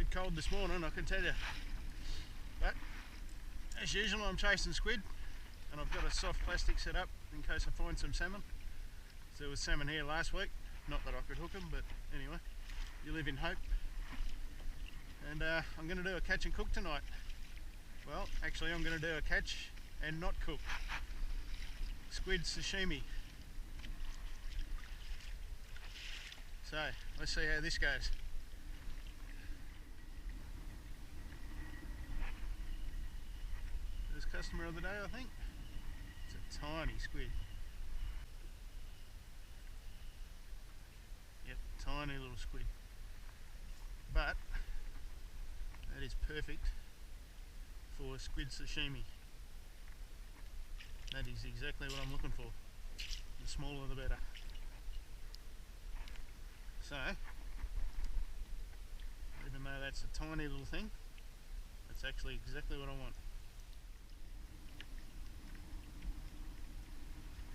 bit cold this morning, I can tell you. But as usual, I'm chasing squid, and I've got a soft plastic set up in case I find some salmon. So there was salmon here last week, not that I could hook them, but anyway, you live in hope. And I'm going to do a catch and cook tonight. Well, actually I'm going to do a catch and not cook. Squid sashimi. So, let's see how this goes. First customer of the day, I think. It's a tiny squid. Yep, tiny little squid. But that is perfect for squid sashimi. That is exactly what I'm looking for. The smaller the better. So, even though that's a tiny little thing, that's actually exactly what I want.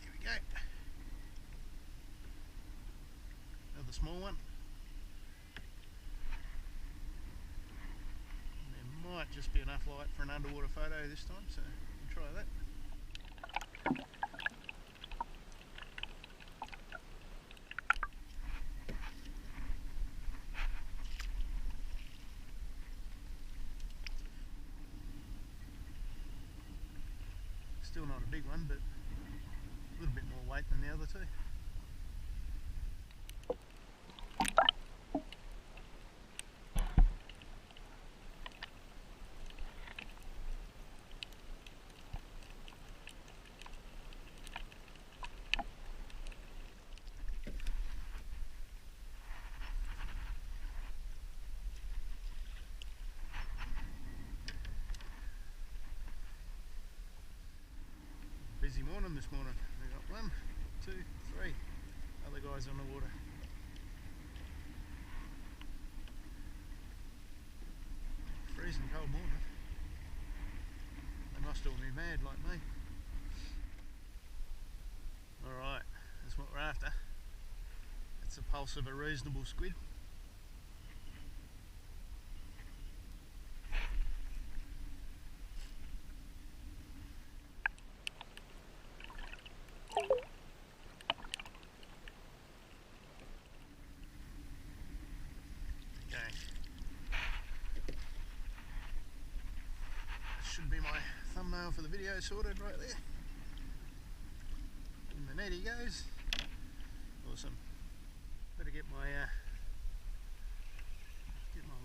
Here we go. Another small one. Might just be enough light for an underwater photo this time, so we'll try that. Still not a big one, but a little bit more weight than the other two. Busy morning this morning. We got 1, 2, 3 other guys on the water. Freezing cold morning. They must all be mad like me. Alright, that's what we're after. That's the pulse of a reasonable squid. Should be my thumbnail for the video sorted right there. In the net he goes. Awesome. Better get my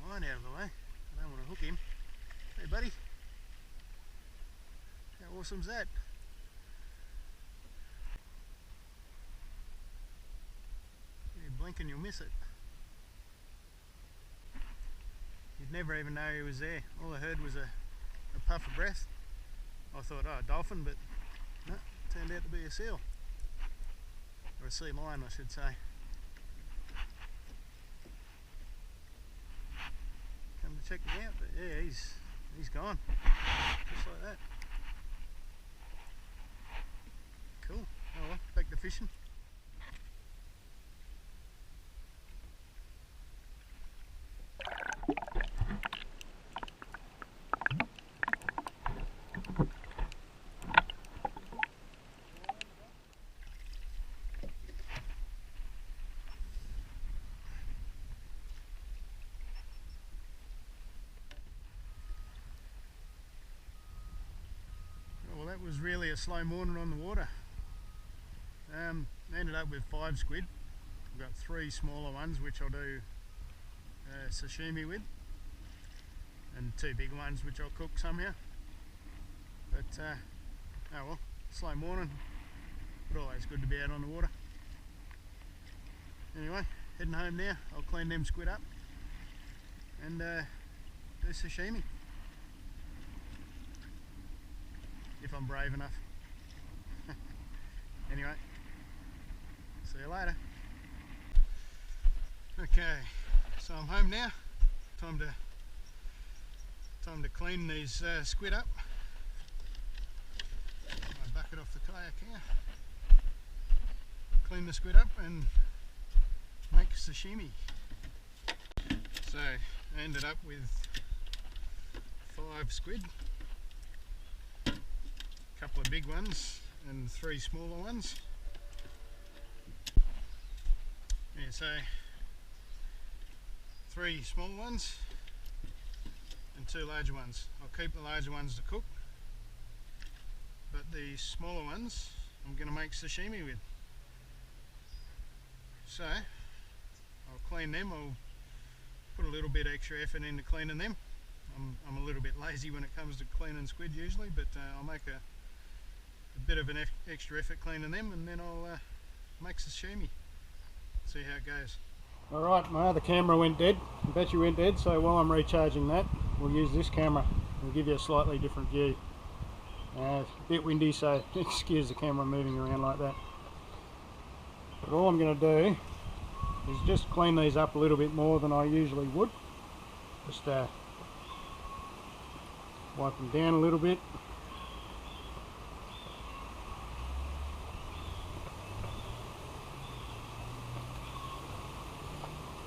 line out of the way. I don't want to hook him. Hey buddy. How awesome's that? You blink and you'll miss it. You'd never even know he was there. All I heard was a puff of breath. I thought, oh, a dolphin, but no, it turned out to be a seal. Or a sea lion, I should say. Come to check me out, but yeah, he's gone. Just like that. Cool. Oh well, back to fishing. That was really a slow morning on the water. Ended up with 5 squid. I've got 3 smaller ones which I'll do sashimi with, and 2 big ones which I'll cook somehow. But oh well, slow morning, but always good to be out on the water. Anyway, heading home now. I'll clean them squid up and do sashimi. If I'm brave enough. Anyway, see you later. Okay, so I'm home now. Time to clean these squid up. My bucket off the kayak here. Clean the squid up and make sashimi. So I ended up with 5 squid, a couple of big ones and 3 smaller ones. Yeah, so 3 small ones and 2 larger ones. I'll keep the larger ones to cook, but the smaller ones I'm going to make sashimi with. So I'll clean them. I'll put a little bit extra effort into cleaning them. I'm a little bit lazy when it comes to cleaning squid usually, but I'll make a bit of an extra effort cleaning them, and then I'll make sashimi. See how it goes. Alright, my other camera went dead. The battery went dead, so while I'm recharging that, we'll use this camera. We'll give you a slightly different view. It's a bit windy, so excuse the camera moving around like that. But all I'm going to do is just clean these up a little bit more than I usually would. Just wipe them down a little bit.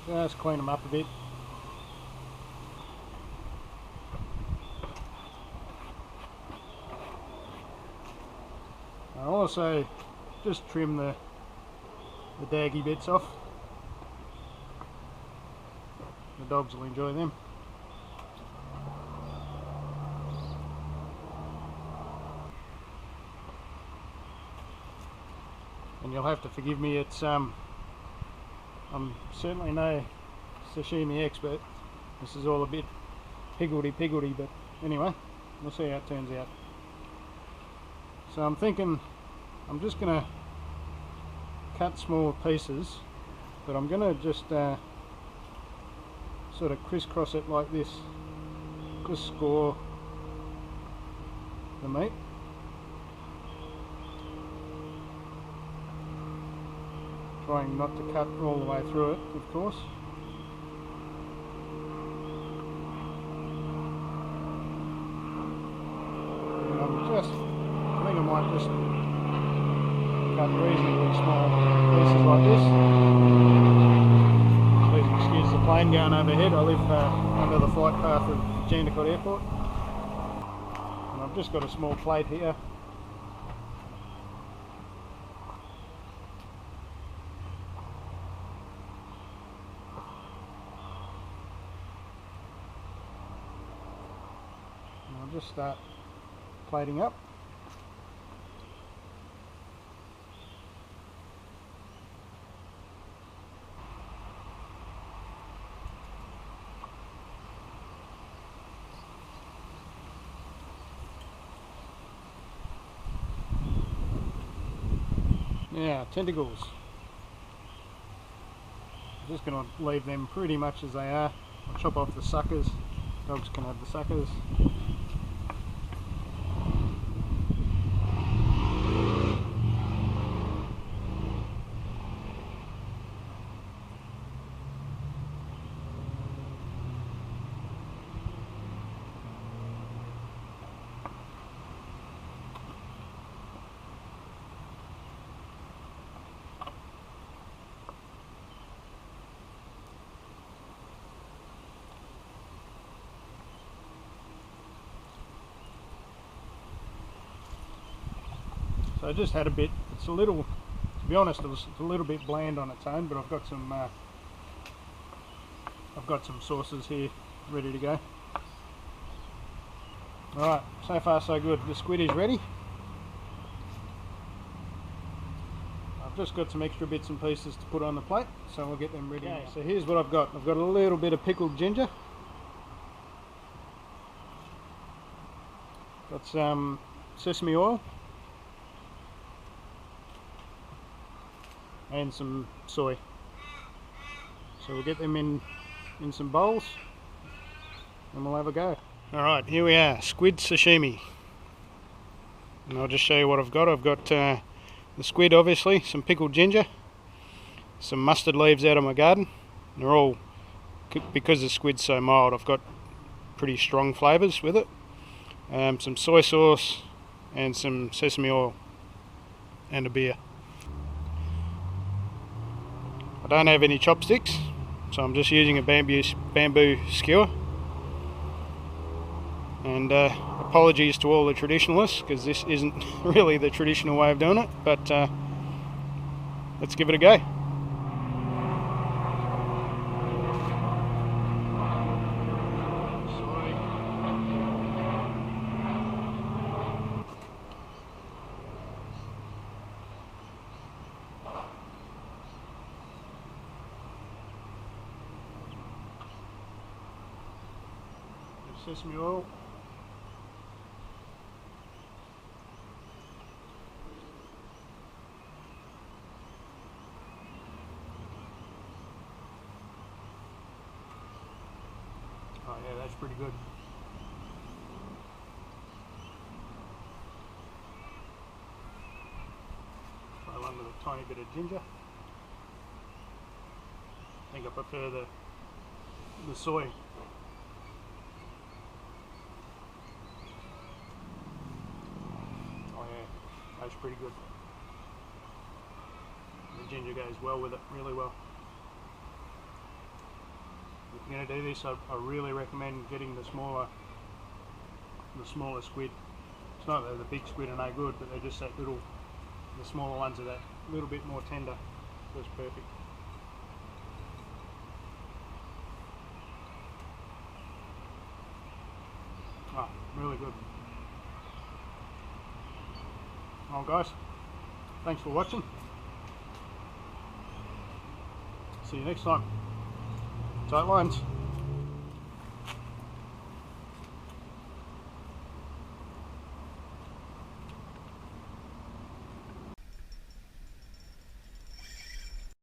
Just clean them up a bit. I'll also just trim the daggy bits off. The dogs will enjoy them. And you'll have to forgive me, it's I'm certainly no sashimi expert. This is all a bit higgledy-piggledy, but anyway, we'll see how it turns out. So I'm thinking I'm just going to cut small pieces, but I'm going to just sort of crisscross it like this. Just score the meat. Trying not to cut all the way through it, of course. And I think I might just cut reasonably small pieces like this. Please excuse the plane going overhead. I live under the flight path of Jandakot Airport. And I've just got a small plate here. I'll just start plating up. Now, tentacles. I'm just going to leave them pretty much as they are. I'll chop off the suckers. Dogs can have the suckers. So I just had a bit, it's a little, to be honest, it was a little bit bland on its own, but I've got some sauces here ready to go. Alright, so far so good. The squid is ready. I've just got some extra bits and pieces to put on the plate, so we'll get them ready. Okay, so here's what I've got. I've got a little bit of pickled ginger. Got some sesame oil. And some soy. So we'll get them in some bowls and we'll have a go. Alright, here we are, squid sashimi. And I'll just show you what I've got. I've got the squid, obviously, some pickled ginger, some mustard leaves out of my garden. They're all, because the squid's so mild, I've got pretty strong flavours with it. Some soy sauce and some sesame oil and a beer. I don't have any chopsticks, So I'm just using a bamboo skewer. And apologies to all the traditionalists, because this isn't really the traditional way of doing it, but let's give it a go. Sesame oil. Oh yeah, that's pretty good. Throw one with a tiny bit of ginger. I think I prefer the soy. Oh yeah, that's pretty good. The ginger goes well with it, really well. If you're going to do this, I really recommend getting the smaller squid. It's not that the big squid are no good, but they're just that little, the smaller ones are that little bit more tender. That's perfect. Ah, really good. Well guys, thanks for watching. See you next time. Tight lines.